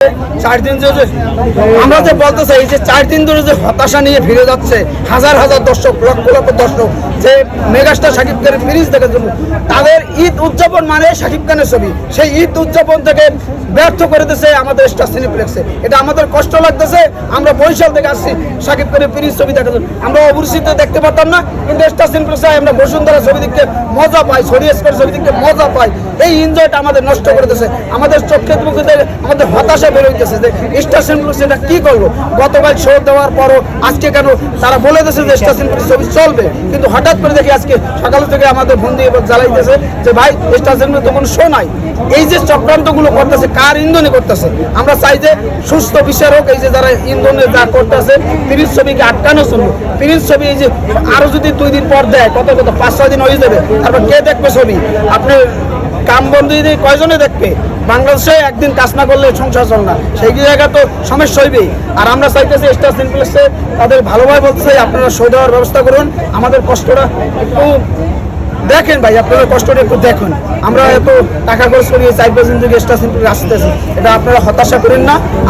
4 দিন যে আমরা যে বলতে চাই যে 4 দিন ধরে যে হতাশা নিয়ে ফিরে যাচ্ছে হাজার হাজার দর্শক, লক্ষ লক্ষ দর্শক যে মেগাস্টার শাকিব খানের ফিরিজ দেখার জন্য, তাদের ঈদ উদযাপন মানে শাকিব খানের ছবি, সেই ঈদ উদযাপন থেকে ব্যর্থ করে দিয়েছে আমাদের স্টার সিনেপ্লেক্সে। এটা আমাদের কষ্ট লাগতেছে। আমরা বরিশাল থেকে আসছি শাকিব খানের ফিরিজ ছবি দেখার জন্য, আমরা অবশ্যই দেখতে পারতাম না, কিন্তু স্টার সিনেপ্লেক্সে আমরা বসুন্ধরা ছবি দেখতে মজা পাই, সরি স্কোয়ার ছবি দেখতে মজা পাই। এই এনজয়টা আমাদের নষ্ট করে দিয়েছে, আমাদের চোখে মুখে আমাদের হতাশা বের হইতেছে যে স্টার সিনেপ্লেক্স এটা কি করবো। গতকাল শো দেওয়ার পরও আজকে কেন তারা বলে দিয়েছে যে স্টার সিনেপ্লেক্স ছবি চলবে, কিন্তু হঠাৎ করে দেখি আজকে সকাল থেকে আমাদের ফোন দিয়ে জ্বালাইতেছে যে ভাই স্টার সিনেপ্লেক্স তো কোনো শো নাই। এই যে চক্রান্তগুলো করতেছে কার ইন্ধনে করতেছে? আমরা চাই যে সুস্থ বিচারক, এই যে যারা ইন্ধনে যা করতেছে ফিরিজ ছবিকে আটকানোর জন্য। ফিরিজ ছবি এই যে আরো যদি 2 দিন পর দেয়, কত 5-6 দিন হয়ে যাবে, তারপর কে দেখবে ছবি? আপনি কাম বন্ধ দিয়ে কয়জনে দেখবে? বাংলাদেশে একদিন কাজ না করলে সংসার চল না, সেই জায়গা তো সমস্যা হইবেই। আর আমরা চাইতেছি স্টার সিনেপ্লেক্সে তাদের ভালোভাবে বলতে চাই আপনারা শো দেওয়ার ব্যবস্থা করুন, আমাদের কষ্টটা একটু দেখেন ভাই, আপনারা কষ্টটা একটু দেখুন। আমরা এত টাকা খরচ করি 4-5 দিন থেকে স্টার সিনেপ্লেক্স আসতেছি, এটা আপনারা হতাশা করেন না। আর